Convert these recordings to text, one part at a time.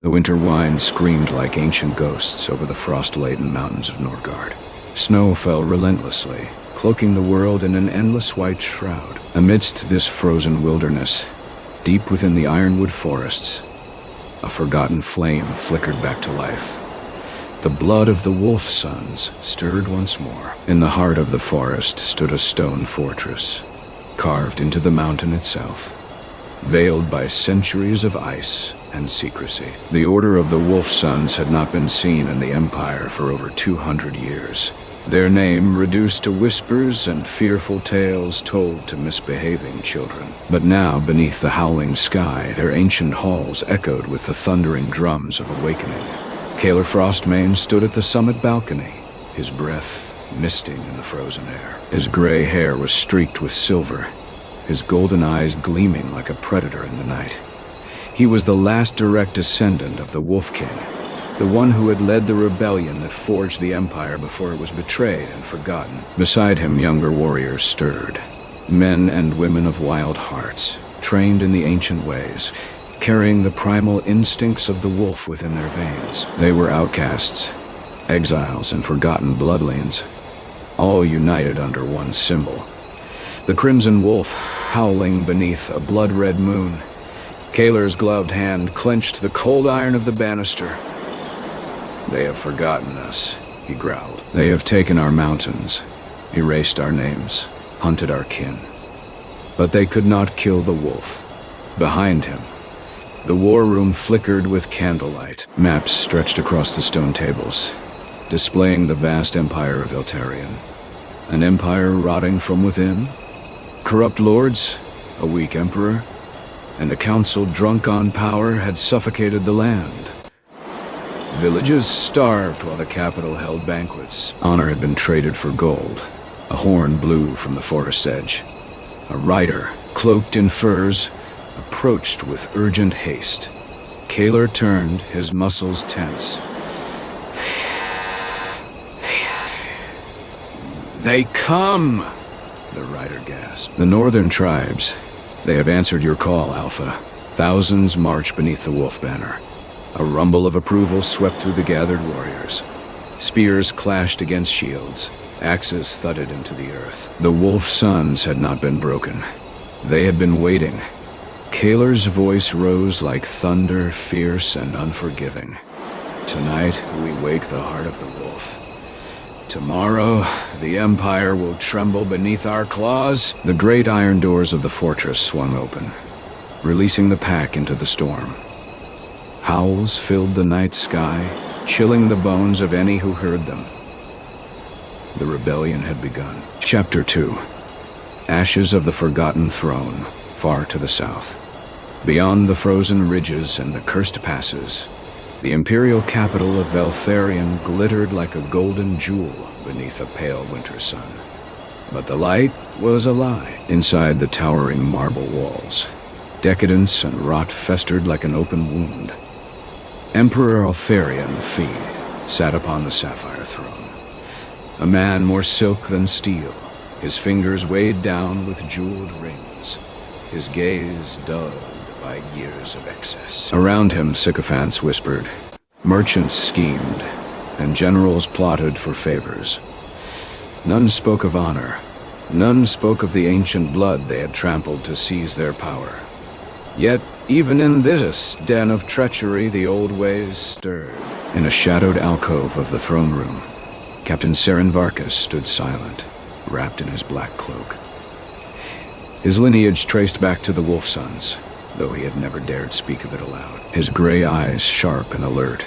The winter wind screamed like ancient ghosts over the frost-laden mountains of Norgard. Snow fell relentlessly, cloaking the world in an endless white shroud. Amidst this frozen wilderness, deep within the ironwood forests, a forgotten flame flickered back to life. The blood of the wolf sons stirred once more. In the heart of the forest stood a stone fortress, carved into the mountain itself, veiled by centuries of ice and secrecy. The Order of the Wolf Sons had not been seen in the Empire for over 200 years. Their name reduced to whispers and fearful tales told to misbehaving children. But now, beneath the howling sky, their ancient halls echoed with the thundering drums of awakening. Kaelor Frostmane stood at the summit balcony, his breath misting in the frozen air. His gray hair was streaked with silver, his golden eyes gleaming like a predator in the night. He was the last direct descendant of the Wolf King, the one who had led the rebellion that forged the Empire before it was betrayed and forgotten. Beside him, younger warriors stirred, men and women of wild hearts, trained in the ancient ways, carrying the primal instincts of the wolf within their veins. They were outcasts, exiles, and forgotten bloodlines, all united under one symbol. The crimson wolf, howling beneath a blood-red moon. Kaelor's gloved hand clenched the cold iron of the banister. "They have forgotten us," he growled. "They have taken our mountains, erased our names, hunted our kin. But they could not kill the wolf." Behind him, the war room flickered with candlelight. Maps stretched across the stone tables, displaying the vast empire of Eltarion. An empire rotting from within, corrupt lords, a weak emperor, and a council drunk on power had suffocated the land. Villages starved while the capital held banquets. Honor had been traded for gold. A horn blew from the forest's edge. A rider, cloaked in furs, approached with urgent haste. Kaelor turned, his muscles tense. "They come!" the rider gasped. "The northern tribes. They have answered your call, Alpha." Thousands marched beneath the wolf banner. A rumble of approval swept through the gathered warriors. Spears clashed against shields. Axes thudded into the earth. The wolf sons had not been broken. They had been waiting. Kaelor's voice rose like thunder, fierce and unforgiving. "Tonight, we wake the heart of the wolf. Tomorrow, the Empire will tremble beneath our claws." The great iron doors of the fortress swung open, releasing the pack into the storm. Howls filled the night sky, chilling the bones of any who heard them. The rebellion had begun. Chapter 2. Ashes of the Forgotten Throne, far to the south. Beyond the frozen ridges and the cursed passes, the imperial capital of Eltarion glittered like a golden jewel beneath a pale winter sun. But the light was a lie. Inside the towering marble walls, decadence and rot festered like an open wound. Emperor Eltarion the Fee sat upon the Sapphire Throne, a man more silk than steel, his fingers weighed down with jeweled rings, his gaze dulled by years of excess. Around him, sycophants whispered, merchants schemed, and generals plotted for favors. None spoke of honor. None spoke of the ancient blood they had trampled to seize their power. Yet, even in this den of treachery, the old ways stirred. In a shadowed alcove of the throne room, Captain Saren Varkas stood silent, wrapped in his black cloak. His lineage traced back to the Wolf Sons, though he had never dared speak of it aloud. His gray eyes, sharp and alert,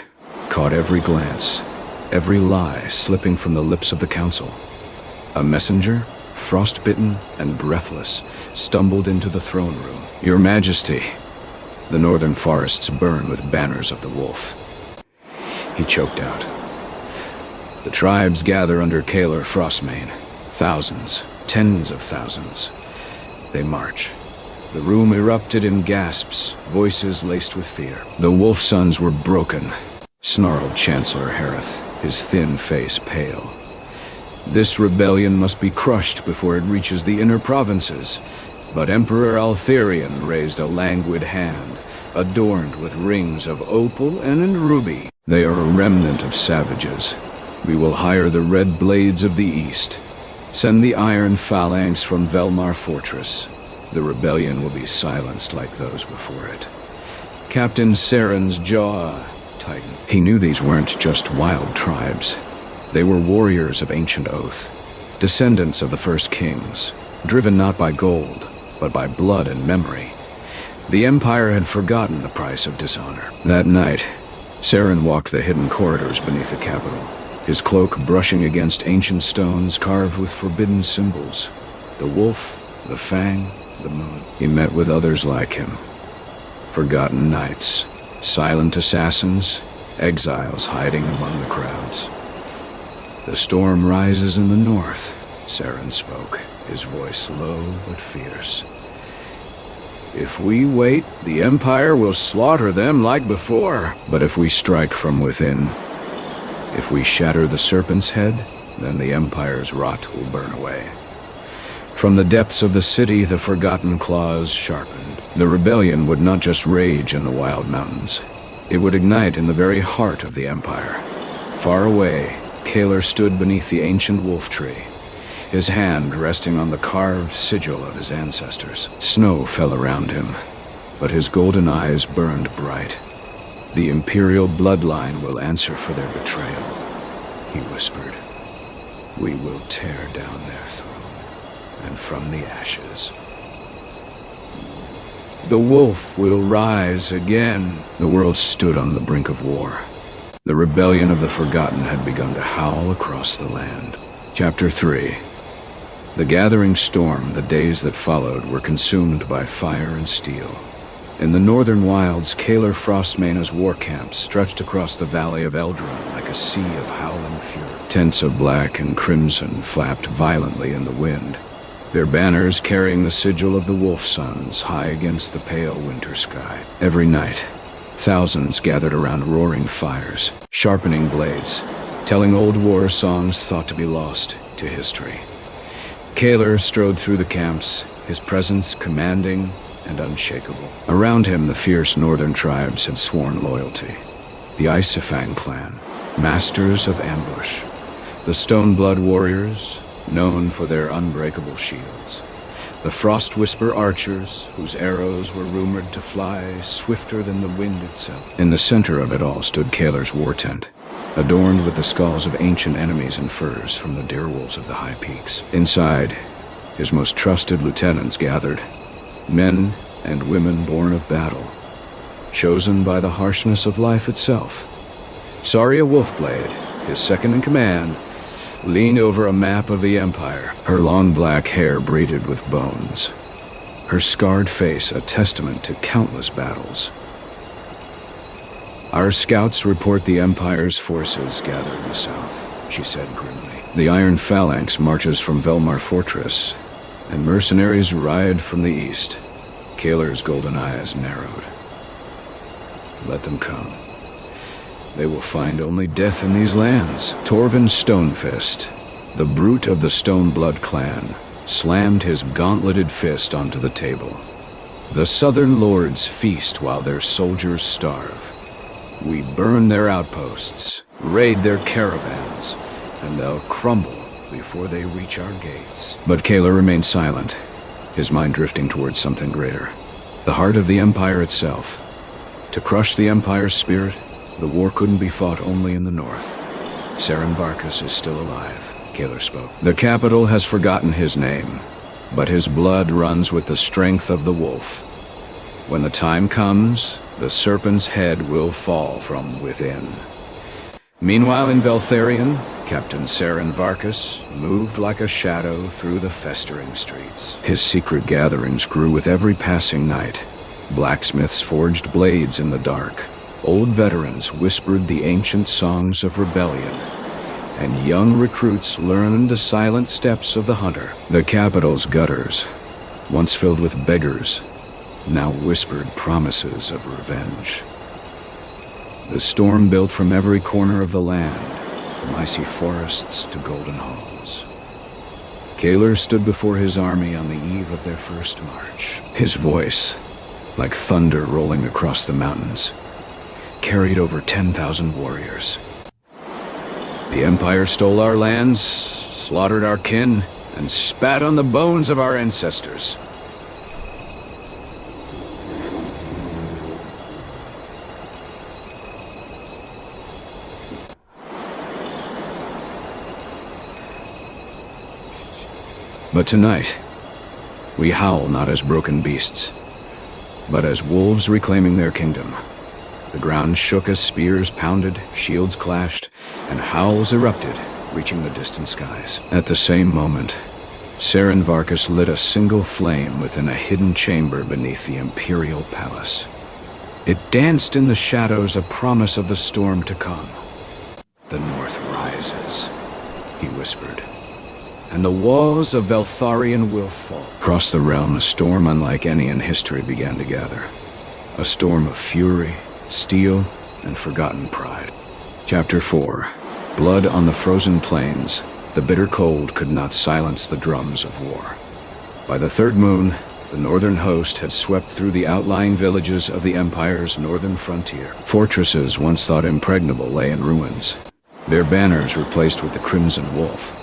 caught every glance, every lie slipping from the lips of the council. A messenger, frostbitten and breathless, stumbled into the throne room. "Your Majesty, the northern forests burn with banners of the wolf." He choked out. "The tribes gather under Kaelor Frostmane. Thousands, tens of thousands. They march." The room erupted in gasps, voices laced with fear. "The Wolf Sons were broken," snarled Chancellor Harith, his thin face pale. "This rebellion must be crushed before it reaches the inner provinces." But Emperor Eltarion raised a languid hand, adorned with rings of opal and ruby. They are a remnant of savages. We will hire the red blades of the east. Send the iron phalanx from Velmar Fortress. The rebellion will be silenced like those before it. Captain Saren's jaw tightened. He knew these weren't just wild tribes. They were warriors of ancient oath, descendants of the first kings, driven not by gold, but by blood and memory. The Empire had forgotten the price of dishonor. That night, Saren walked the hidden corridors beneath the capital, his cloak brushing against ancient stones carved with forbidden symbols. The wolf, the fang, the moon. He met with others like him. Forgotten knights, silent assassins, exiles hiding among the crowds. The storm rises in the north, Saren spoke, his voice low but fierce. If we wait, the Empire will slaughter them like before. But if we strike from within, if we shatter the serpent's head, then the Empire's rot will burn away. From the depths of the city, the forgotten claws sharpened. The rebellion would not just rage in the wild mountains. It would ignite in the very heart of the Empire. Far away, Kaelor stood beneath the ancient wolf tree, his hand resting on the carved sigil of his ancestors. Snow fell around him, but his golden eyes burned bright. The Imperial bloodline will answer for their betrayal, he whispered. We will tear down their throne, and from the ashes, the wolf will rise again. The world stood on the brink of war. The rebellion of the Forgotten had begun to howl across the land. Chapter 3. The gathering storm, the days that followed, were consumed by fire and steel. In the northern wilds, Kaelor Frostmane's war camps stretched across the valley of Eldron like a sea of howling fury. Tents of black and crimson flapped violently in the wind, their banners carrying the sigil of the Wolf Sons high against the pale winter sky. Every night, thousands gathered around roaring fires, sharpening blades, telling old war songs thought to be lost to history. Kaelor strode through the camps, his presence commanding and unshakable. Around him, the fierce northern tribes had sworn loyalty. The Isafang clan, masters of ambush. The Stoneblood warriors, known for their unbreakable shields. The Frost Whisper archers, whose arrows were rumored to fly swifter than the wind itself. In the center of it all stood Kaelor's war tent, adorned with the skulls of ancient enemies and furs from the direwolves of the high peaks. Inside, his most trusted lieutenants gathered, men and women born of battle, chosen by the harshness of life itself. Saria Wolfblade, his second in command, leaned over a map of the Empire, her long black hair braided with bones, her scarred face a testament to countless battles. Our scouts report the Empire's forces gather in the south, she said grimly. The Iron Phalanx marches from Velmar Fortress, and mercenaries ride from the east. Kaelor's golden eyes narrowed. Let them come. They will find only death in these lands. Torvin Stonefist, the brute of the Stoneblood clan, slammed his gauntleted fist onto the table. The southern lords feast while their soldiers starve. We burn their outposts, raid their caravans, and they'll crumble before they reach our gates. But Kaelor remained silent, his mind drifting towards something greater. The heart of the Empire itself. To crush the Empire's spirit, the war couldn't be fought only in the north. Saren Varkas is still alive, Kaelor spoke. The capital has forgotten his name, but his blood runs with the strength of the wolf. When the time comes, the serpent's head will fall from within. Meanwhile in Veltharion, Captain Saren Varkas moved like a shadow through the festering streets. His secret gatherings grew with every passing night. Blacksmiths forged blades in the dark. Old veterans whispered the ancient songs of rebellion, and young recruits learned the silent steps of the hunter. The capital's gutters, once filled with beggars, now whispered promises of revenge. The storm built from every corner of the land, from icy forests to golden halls. Kaelor stood before his army on the eve of their first march. His voice, like thunder rolling across the mountains, carried over 10,000 warriors. The Empire stole our lands, slaughtered our kin, and spat on the bones of our ancestors. But tonight, we howl not as broken beasts, but as wolves reclaiming their kingdom. The ground shook as spears pounded, shields clashed, and howls erupted, reaching the distant skies. At the same moment, Saren Varkas lit a single flame within a hidden chamber beneath the Imperial Palace. It danced in the shadows, a promise of the storm to come. "The North rises," he whispered, "and the walls of Veltharion will fall." Across the realm, a storm unlike any in history began to gather. A storm of fury, steel, and forgotten pride. Chapter 4. Blood on the frozen plains. The bitter cold could not silence the drums of war. By the third moon, the northern host had swept through the outlying villages of the Empire's northern frontier. Fortresses once thought impregnable lay in ruins, their banners replaced with the crimson wolf.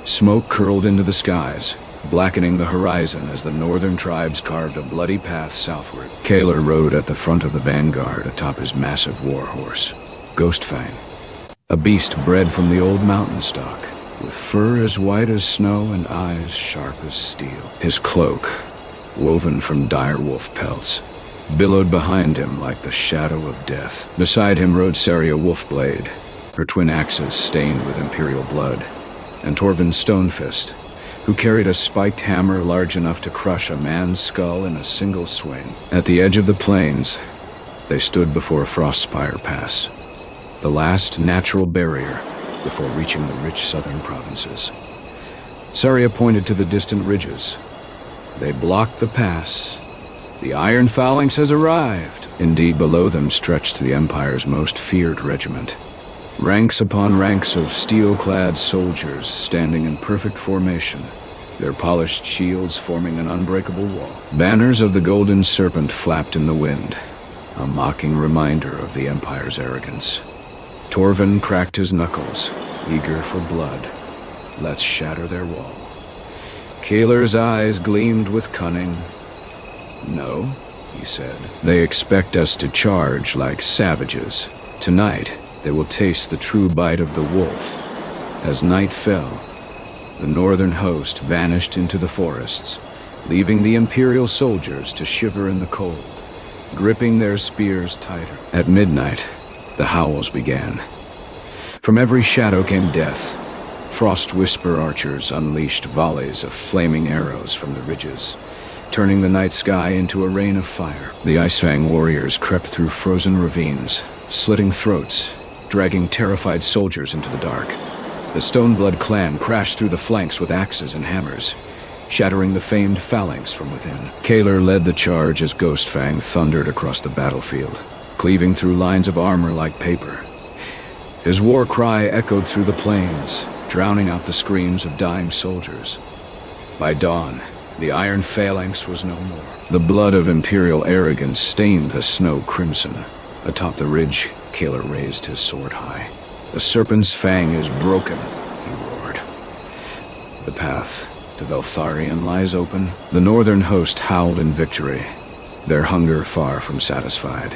Smoke curled into the skies, blackening the horizon as the northern tribes carved a bloody path southward. Kaelor rode at the front of the vanguard atop his massive warhorse, Ghostfang, a beast bred from the old mountain stock, with fur as white as snow and eyes sharp as steel. His cloak, woven from dire wolf pelts, billowed behind him like the shadow of death. Beside him rode Saria Wolfblade, her twin axes stained with Imperial blood, and Torvin Stonefist, who carried a spiked hammer large enough to crush a man's skull in a single swing. At the edge of the plains, they stood before Frostspire Pass, the last natural barrier before reaching the rich southern provinces. Saria pointed to the distant ridges. They blocked the pass. The Iron Phalanx has arrived. Indeed, below them stretched the Empire's most feared regiment. Ranks upon ranks of steel-clad soldiers standing in perfect formation, their polished shields forming an unbreakable wall. Banners of the Golden Serpent flapped in the wind, a mocking reminder of the Empire's arrogance. Torvin cracked his knuckles, eager for blood. Let's shatter their wall. Kaelor's eyes gleamed with cunning. "No," he said. "They expect us to charge like savages. Tonight, they will taste the true bite of the wolf." As night fell, the northern host vanished into the forests, leaving the Imperial soldiers to shiver in the cold, gripping their spears tighter. At midnight, the howls began. From every shadow came death. Frost Whisper archers unleashed volleys of flaming arrows from the ridges, turning the night sky into a rain of fire. The Icefang warriors crept through frozen ravines, slitting throats, dragging terrified soldiers into the dark. The Stoneblood clan crashed through the flanks with axes and hammers, shattering the famed phalanx from within. Kaelor led the charge as Ghostfang thundered across the battlefield, cleaving through lines of armor like paper. His war cry echoed through the plains, drowning out the screams of dying soldiers. By dawn, the Iron Phalanx was no more. The blood of Imperial arrogance stained the snow crimson. Atop the ridge, Kaelor raised his sword high. "The serpent's fang is broken," he roared. "The path to Veltharion lies open." The northern host howled in victory, their hunger far from satisfied.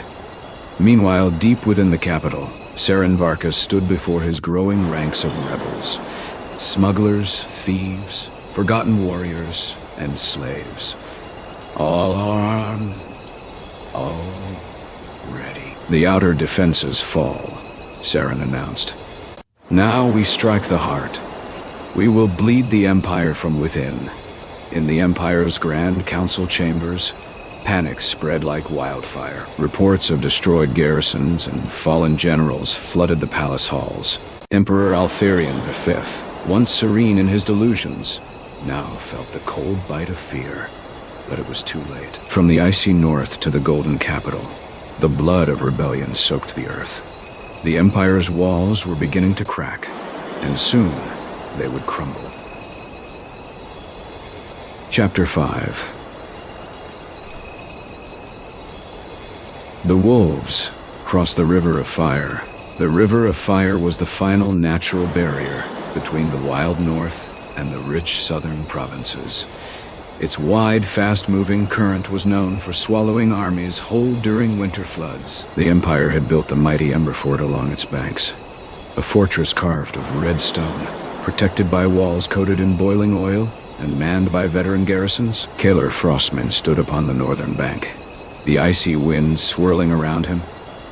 Meanwhile, deep within the capital, Saren Varkas stood before his growing ranks of rebels. Smugglers, thieves, forgotten warriors, and slaves. All armed, all ready. "The outer defenses fall," Saren announced. "Now we strike the heart. We will bleed the Empire from within." In the Empire's Grand Council chambers, panic spread like wildfire. Reports of destroyed garrisons and fallen generals flooded the palace halls. Emperor Altharion V, once serene in his delusions, now felt the cold bite of fear. But it was too late. From the icy north to the golden capital, the blood of rebellion soaked the earth. The Empire's walls were beginning to crack, and soon they would crumble. Chapter 5. The wolves crossed the River of Fire. The River of Fire was the final natural barrier between the wild north and the rich southern provinces. Its wide, fast-moving current was known for swallowing armies whole during winter floods. The Empire had built the mighty Ember Fort along its banks, a fortress carved of red stone, protected by walls coated in boiling oil and manned by veteran garrisons. Kaelor Frostmane stood upon the northern bank, the icy wind swirling around him,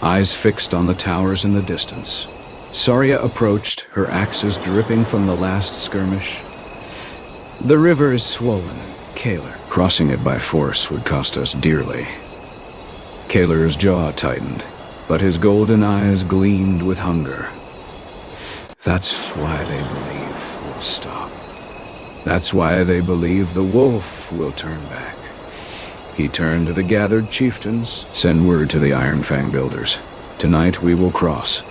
eyes fixed on the towers in the distance. Saria approached, her axes dripping from the last skirmish. "The river is swollen, Kaelor. Crossing it by force would cost us dearly." Kaelor's jaw tightened, but his golden eyes gleamed with hunger. "That's why they believe we'll stop. That's why they believe the wolf will turn back." He turned to the gathered chieftains. "Send word to the Iron Fang builders. Tonight we will cross."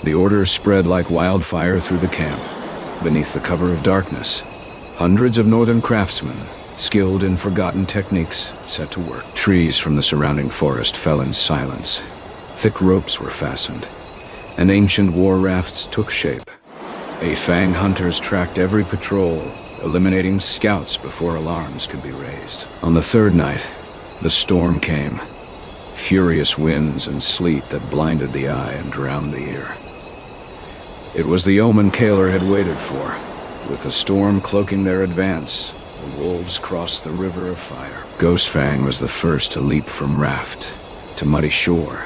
The order spread like wildfire through the camp. Beneath the cover of darkness, hundreds of northern craftsmen, skilled in forgotten techniques, set to work. Trees from the surrounding forest fell in silence. Thick ropes were fastened, and ancient war rafts took shape. Fang hunters tracked every patrol, eliminating scouts before alarms could be raised. On the third night, the storm came. Furious winds and sleet that blinded the eye and drowned the ear. It was the omen Kaelor had waited for. With the storm cloaking their advance, the wolves crossed the River of Fire. Ghostfang was the first to leap from raft to muddy shore,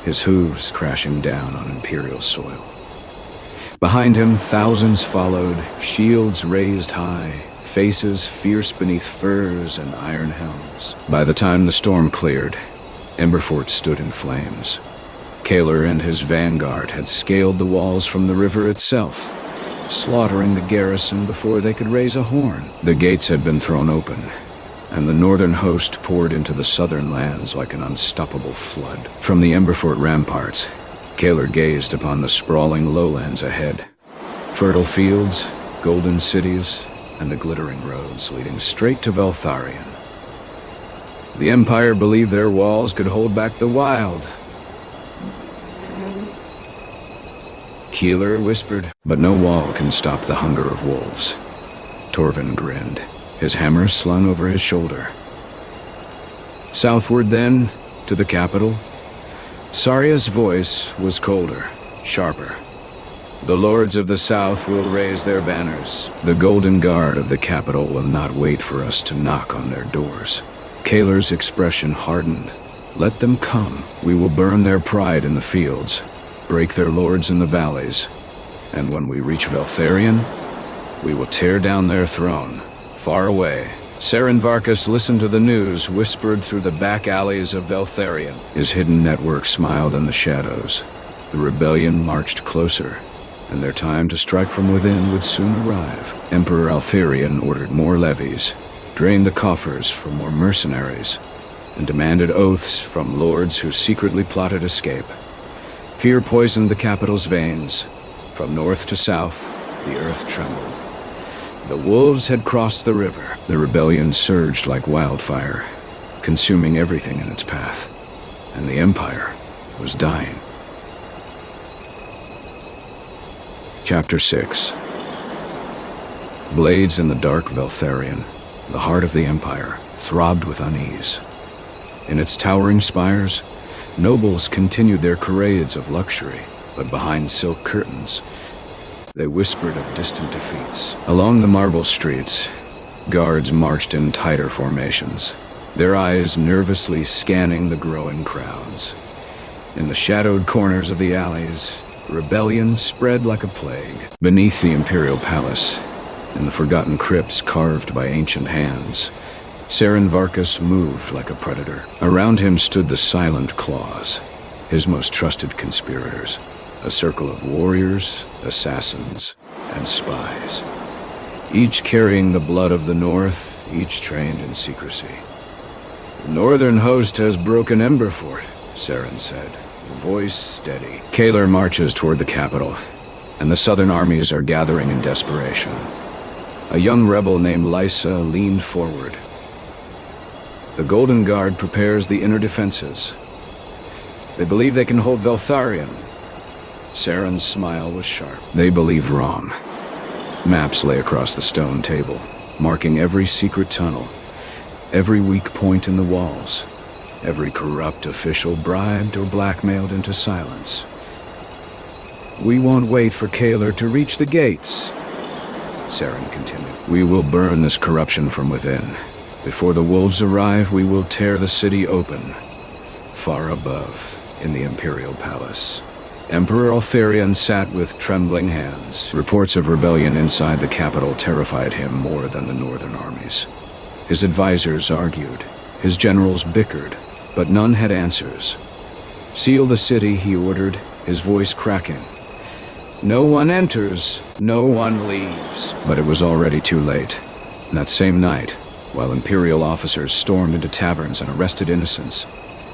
his hooves crashing down on Imperial soil. Behind him, thousands followed, shields raised high, faces fierce beneath furs and iron helms. By the time the storm cleared, Emberfort stood in flames. Kaelor and his vanguard had scaled the walls from the river itself, slaughtering the garrison before they could raise a horn. The gates had been thrown open, and the northern host poured into the southern lands like an unstoppable flood. From the Emberfort ramparts, Kaelor gazed upon the sprawling lowlands ahead. Fertile fields, golden cities, and the glittering roads leading straight to Veltharion. The Empire believed their walls could hold back the wild. Kaelor whispered, "But no wall can stop the hunger of wolves." Torvin grinned, his hammer slung over his shoulder. Southward then, to the capital. Saria's voice was colder, sharper. "The lords of the south will raise their banners. The golden guard of the capital will not wait for us to knock on their doors." Kaelor's expression hardened. "Let them come. We will burn their pride in the fields, break their lords in the valleys, and when we reach Veltharion, we will tear down their throne." Far away, Saren Varkas listened to the news whispered through the back alleys of Veltharion. His hidden network smiled in the shadows. The rebellion marched closer, and their time to strike from within would soon arrive. Emperor Altharion ordered more levies, drained the coffers for more mercenaries, and demanded oaths from lords who secretly plotted escape. Fear poisoned the capital's veins. From north to south, the earth trembled. The wolves had crossed the river. The rebellion surged like wildfire, consuming everything in its path, and the Empire was dying. Chapter 6. Blades in the dark Veltharion, the heart of the Empire, throbbed with unease. In its towering spires, nobles continued their charades of luxury, but behind silk curtains, they whispered of distant defeats. Along the marble streets, guards marched in tighter formations, their eyes nervously scanning the growing crowds. In the shadowed corners of the alleys, rebellion spread like a plague. Beneath the Imperial Palace, in the forgotten crypts carved by ancient hands, Saren Varkas moved like a predator. Around him stood the Silent Claws, his most trusted conspirators, a circle of warriors, assassins, and spies, each carrying the blood of the North, each trained in secrecy. "The northern host has broken Emberfort," Saren said, voice steady. Kaelor marches toward the capital, and the southern armies are gathering in desperation. A young rebel named Lysa leaned forward. "The Golden Guard prepares the inner defenses. They believe they can hold Veltharion. Saren's smile was sharp. They believe wrong. Maps lay across the stone table, marking every secret tunnel, every weak point in the walls, every corrupt official bribed or blackmailed into silence. We won't wait for Kaelor to reach the gates, Saren continued. We will burn this corruption from within. Before the wolves arrive, we will tear the city open, far above, in the Imperial Palace. Emperor Altharion sat with trembling hands. Reports of rebellion inside the capital terrified him more than the northern armies. His advisors argued, his generals bickered, but none had answers. Seal the city, he ordered, his voice cracking. No one enters, no one leaves. But it was already too late. That same night, while Imperial officers stormed into taverns and arrested innocents,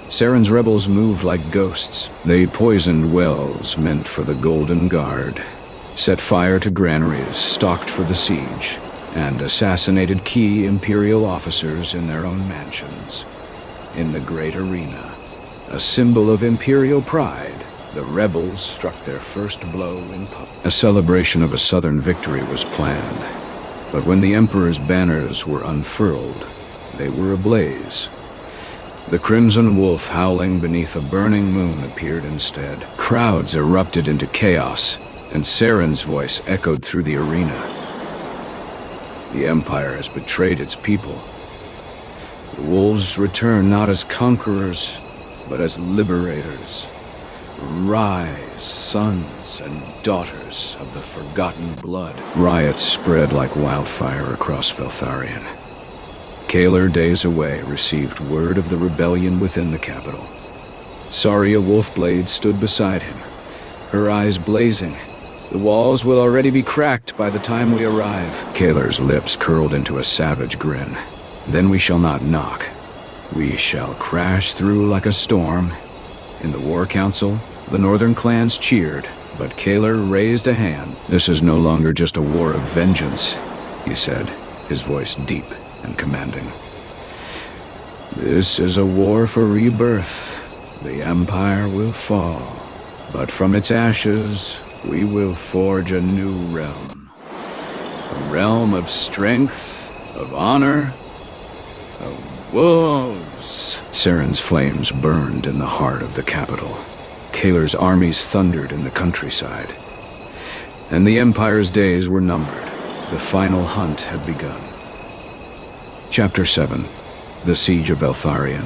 Saren's rebels moved like ghosts. They poisoned wells meant for the Golden Guard, set fire to granaries stocked for the siege, and assassinated key Imperial officers in their own mansions. In the Great Arena, a symbol of Imperial pride, the rebels struck their first blow in public. A celebration of a southern victory was planned, but when the Emperor's banners were unfurled, they were ablaze. The crimson wolf howling beneath a burning moon appeared instead. Crowds erupted into chaos, and Saren's voice echoed through the arena. The Empire has betrayed its people. The wolves return not as conquerors, but as liberators. Rise, sons and daughters of the forgotten blood. Riots spread like wildfire across Veltharion. Kaelor, days away, received word of the rebellion within the capital. Saria Wolfblade stood beside him, her eyes blazing. The walls will already be cracked by the time we arrive. Kaelor's lips curled into a savage grin. Then we shall not knock. We shall crash through like a storm. In the War Council, the northern clans cheered, but Kaelor raised a hand. This is no longer just a war of vengeance, he said, his voice deep and commanding. This is a war for rebirth. The Empire will fall, but from its ashes, we will forge a new realm. A realm of strength, of honor, of wolves. Saren's flames burned in the heart of the capital. Kaelor's armies thundered in the countryside. And the Empire's days were numbered. The final hunt had begun. Chapter 7. The Siege of Veltharion.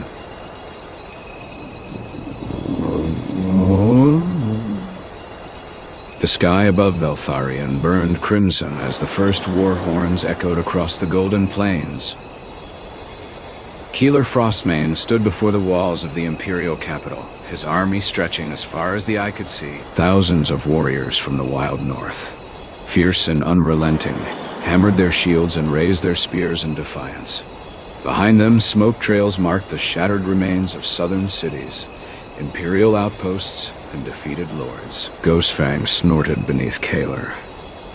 The sky above Veltharion burned crimson as the first war horns echoed across the golden plains. Kaelor Frostmane stood before the walls of the Imperial capital, his army stretching as far as the eye could see. Thousands of warriors from the wild north, fierce and unrelenting, hammered their shields and raised their spears in defiance. Behind them, smoke trails marked the shattered remains of southern cities, Imperial outposts, and defeated lords. Ghostfang snorted beneath Kaelor,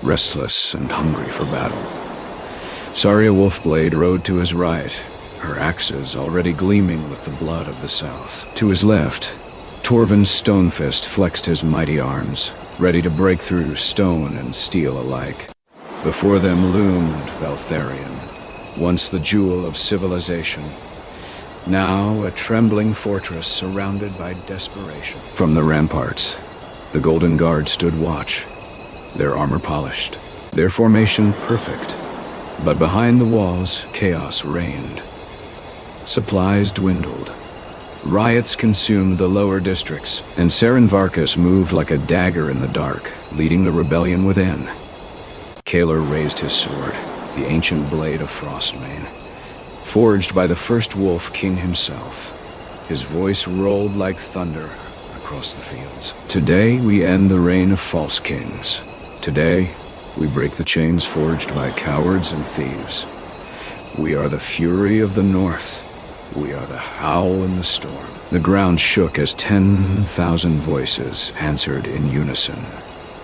restless and hungry for battle. Saria Wolfblade rode to his right, her axes already gleaming with the blood of the south. To his left, Torvin Stonefist flexed his mighty arms, ready to break through stone and steel alike. Before them loomed Veltharion, once the jewel of civilization, now a trembling fortress surrounded by desperation. From the ramparts, the Golden Guard stood watch, their armor polished, their formation perfect. But behind the walls, chaos reigned. Supplies dwindled. Riots consumed the lower districts, and Saren Varkas moved like a dagger in the dark, leading the rebellion within. Kaelor raised his sword, the ancient blade of Frostmane, forged by the first Wolf King himself. His voice rolled like thunder across the fields. Today we end the reign of false kings. Today we break the chains forged by cowards and thieves. We are the fury of the north. We are the howl in the storm. The ground shook as 10,000 voices answered in unison.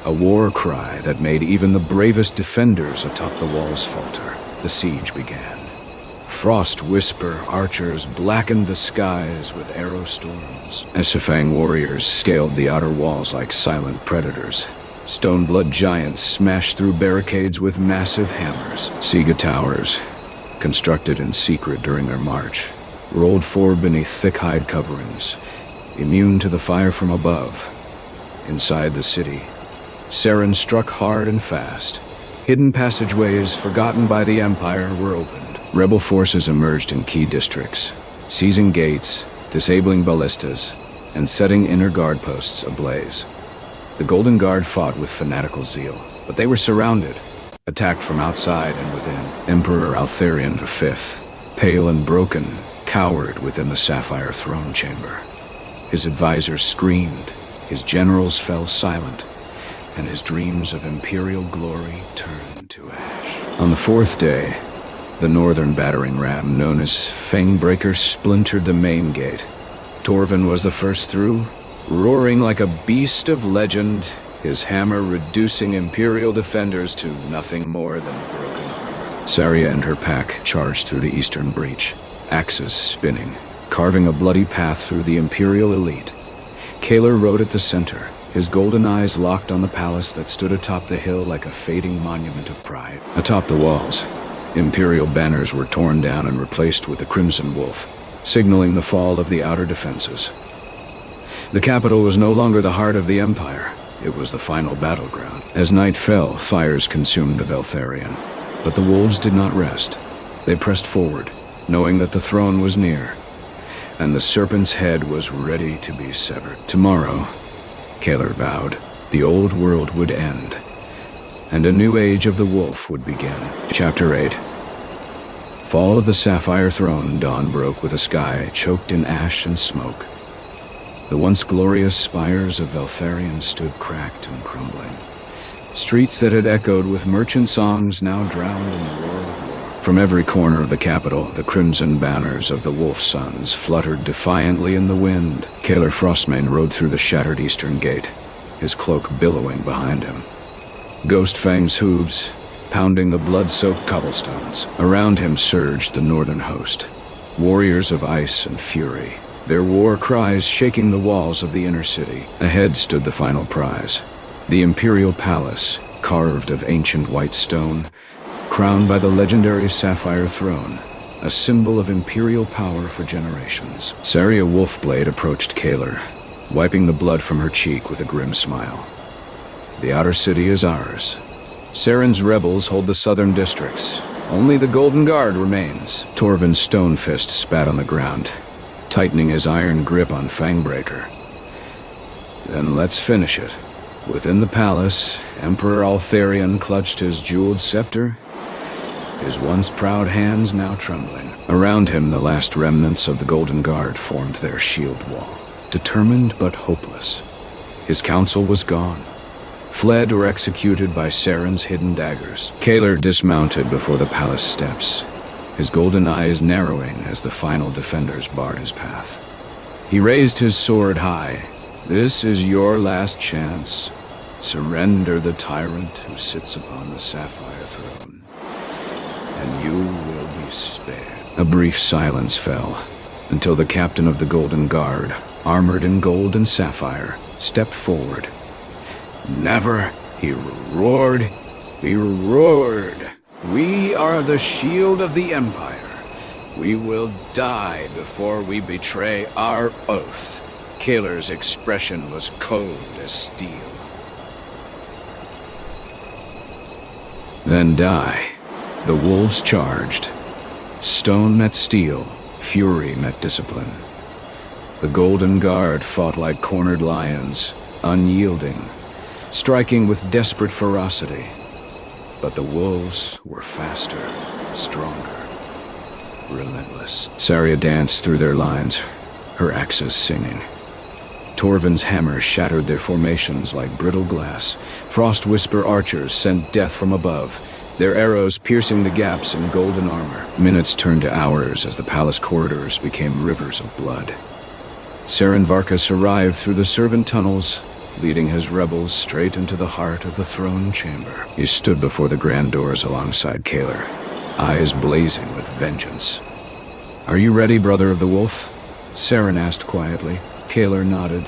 A war cry that made even the bravest defenders atop the walls falter. The siege began. Frost Whisper archers blackened the skies with arrow storms. Esifang warriors scaled the outer walls like silent predators. Stoneblood giants smashed through barricades with massive hammers. Siga towers, constructed in secret during their march, rolled forward beneath thick hide coverings, immune to the fire from above. Inside the city, Saren struck hard and fast. Hidden passageways forgotten by the Empire were opened. Rebel forces emerged in key districts, seizing gates, disabling ballistas, and setting inner guard posts ablaze. The Golden Guard fought with fanatical zeal, but they were surrounded, attacked from outside and within. Emperor Altharion V, pale and broken, cowered within the Sapphire Throne chamber. His advisors screamed, his generals fell silent, and his dreams of imperial glory turned to ash. On the fourth day, the northern battering ram known as Fangbreaker splintered the main gate. Torvin was the first through, roaring like a beast of legend, his hammer reducing imperial defenders to nothing more than broken armor. Saria and her pack charged through the eastern breach, axes spinning, carving a bloody path through the imperial elite. Kaelor rode at the center, his golden eyes locked on the palace that stood atop the hill like a fading monument of pride. Atop the walls, imperial banners were torn down and replaced with the Crimson Wolf, signaling the fall of the outer defenses. The capital was no longer the heart of the Empire. It was the final battleground. As night fell, fires consumed the Veltharion. But the wolves did not rest. They pressed forward, knowing that the throne was near, and the serpent's head was ready to be severed. Tomorrow, Kaelor vowed, the old world would end, and a new age of the wolf would begin. Chapter 8. Fall of the Sapphire Throne. Dawn broke with a sky choked in ash and smoke. The once glorious spires of Veltharion stood cracked and crumbling. Streets that had echoed with merchant songs now drowned in the roar of war. From every corner of the capital, the crimson banners of the Wolf Sons fluttered defiantly in the wind. Kaelor Frostmane rode through the shattered eastern gate, his cloak billowing behind him. Ghost Fang's hooves pounding the blood-soaked cobblestones. Around him surged the northern host, warriors of ice and fury, their war cries shaking the walls of the inner city. Ahead stood the final prize, the Imperial Palace, carved of ancient white stone, crowned by the legendary Sapphire Throne, a symbol of imperial power for generations. Saria Wolfblade approached Kaelor, wiping the blood from her cheek with a grim smile. The outer city is ours. Saren's rebels hold the southern districts. Only the Golden Guard remains. Torvin's stone fist spat on the ground, tightening his iron grip on Fangbreaker. Then let's finish it. Within the palace, Emperor Altharion clutched his jeweled scepter, his once proud hands now trembling. Around him, the last remnants of the Golden Guard formed their shield wall, determined but hopeless. His council was gone, fled or executed by Saren's hidden daggers. Kaelor dismounted before the palace steps, his golden eyes narrowing as the final defenders barred his path. He raised his sword high. This is your last chance. Surrender the tyrant who sits upon the Sapphire Throne, and you will be spared. A brief silence fell, until the captain of the Golden Guard, armored in gold and sapphire, stepped forward. Never, he roared. He roared. We are the shield of the Empire. We will die before we betray our oath. Kaelor's expression was cold as steel. Then die. The wolves charged. Stone met steel, fury met discipline. The Golden Guard fought like cornered lions, unyielding, striking with desperate ferocity. But the wolves were faster, stronger, relentless. Saria danced through their lines, her axes singing. Torvin's hammer shattered their formations like brittle glass. Frost Whisper archers sent death from above, their arrows piercing the gaps in golden armor. Minutes turned to hours as the palace corridors became rivers of blood. Saren Varkas arrived through the servant tunnels, leading his rebels straight into the heart of the throne chamber. He stood before the grand doors alongside Kaelor, eyes blazing with vengeance. Are you ready, brother of the wolf? Saren asked quietly. Kaelor nodded.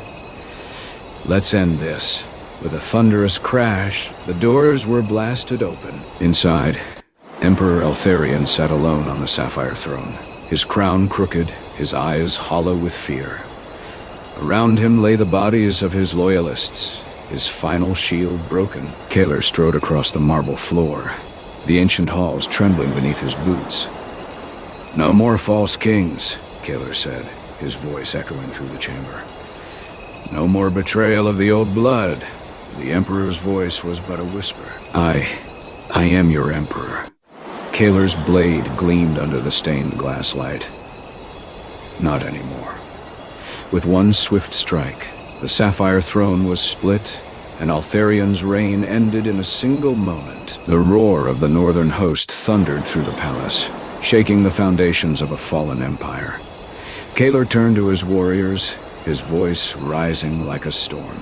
Let's end this. With a thunderous crash, the doors were blasted open. Inside, Emperor Eltharion sat alone on the Sapphire Throne, his crown crooked, his eyes hollow with fear. Around him lay the bodies of his loyalists, his final shield broken. Kaelor strode across the marble floor, the ancient halls trembling beneath his boots. No more false kings, Kaelor said, his voice echoing through the chamber. No more betrayal of the old blood. The Emperor's voice was but a whisper. I am your Emperor. Kaelor's blade gleamed under the stained glass light. Not anymore. With one swift strike, the Sapphire Throne was split, and Altharion's reign ended in a single moment. The roar of the northern host thundered through the palace, shaking the foundations of a fallen empire. Kaelor turned to his warriors, his voice rising like a storm.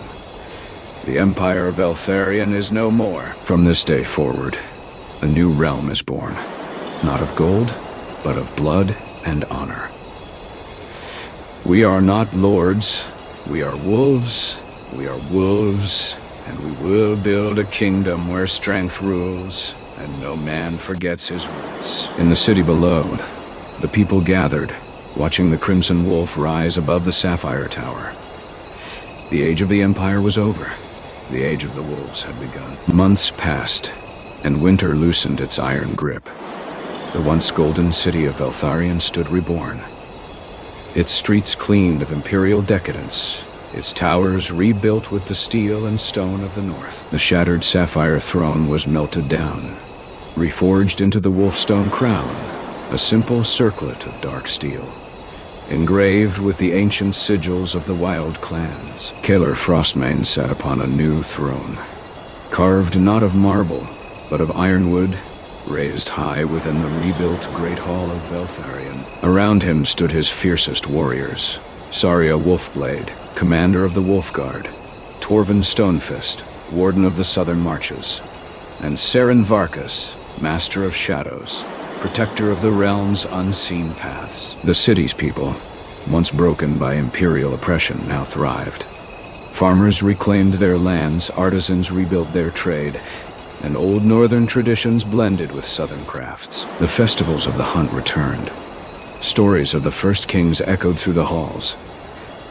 The Empire of Eltharion is no more. From this day forward, a new realm is born. Not of gold, but of blood and honor. We are not lords, we are wolves, and we will build a kingdom where strength rules, and no man forgets his roots. In the city below, the people gathered, watching the Crimson Wolf rise above the Sapphire Tower. The age of the Empire was over. The age of the wolves had begun. Months passed, and winter loosened its iron grip. The once golden city of Eltharion stood reborn. Its streets cleaned of imperial decadence, its towers rebuilt with the steel and stone of the north. The shattered Sapphire Throne was melted down, reforged into the Wolfstone crown, a simple circlet of dark steel, engraved with the ancient sigils of the wild clans. Kaelor Frostmane sat upon a new throne, carved not of marble, but of ironwood, raised high within the rebuilt Great Hall of Eltharion. Around him stood his fiercest warriors: Saria Wolfblade, commander of the Wolfguard; Torvin Stonefist, warden of the southern marches; and Saren Varkas, master of shadows, protector of the realm's unseen paths. The city's people, once broken by imperial oppression, now thrived. Farmers reclaimed their lands, artisans rebuilt their trade, and old northern traditions blended with southern crafts. The festivals of the hunt returned. Stories of the first kings echoed through the halls,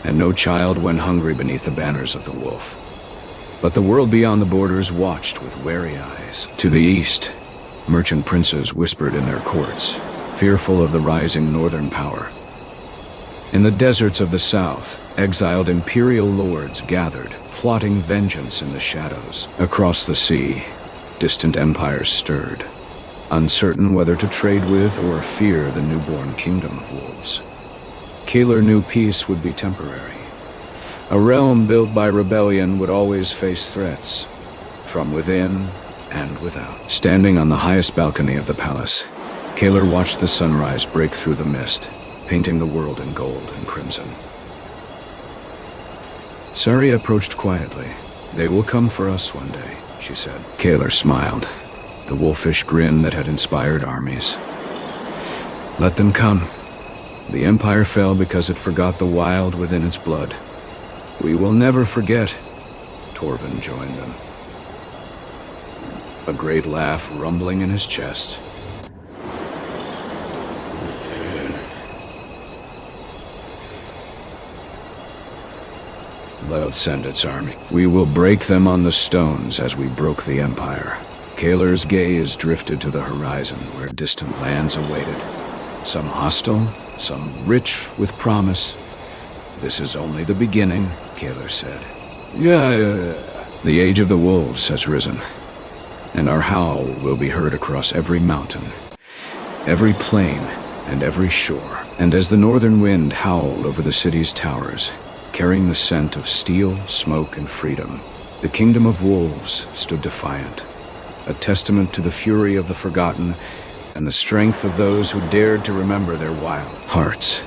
and no child went hungry beneath the banners of the wolf. But the world beyond the borders watched with wary eyes. To the east, merchant princes whispered in their courts, fearful of the rising northern power. In the deserts of the south, exiled imperial lords gathered, plotting vengeance in the shadows. Across the sea, distant empires stirred, uncertain whether to trade with or fear the newborn kingdom of wolves. Kaelor knew peace would be temporary. A realm built by rebellion would always face threats, from within and without. Standing on the highest balcony of the palace, Kaelor watched the sunrise break through the mist, painting the world in gold and crimson. Saria approached quietly. "They will come for us one day," she said. Kaelor smiled, the wolfish grin that had inspired armies. "Let them come. The Empire fell because it forgot the wild within its blood. We will never forget." Torvin joined them, a great laugh rumbling in his chest. "Let it send its army. We will break them on the stones as we broke the Empire." Kaelor's gaze drifted to the horizon where distant lands awaited. Some hostile, some rich with promise. "This is only the beginning," Kaelor said. Yeah. The age of the wolves has risen, and our howl will be heard across every mountain, every plain, and every shore. And as the northern wind howled over the city's towers, carrying the scent of steel, smoke, and freedom, the kingdom of wolves stood defiant, a testament to the fury of the forgotten and the strength of those who dared to remember their wild hearts.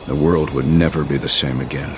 The world would never be the same again.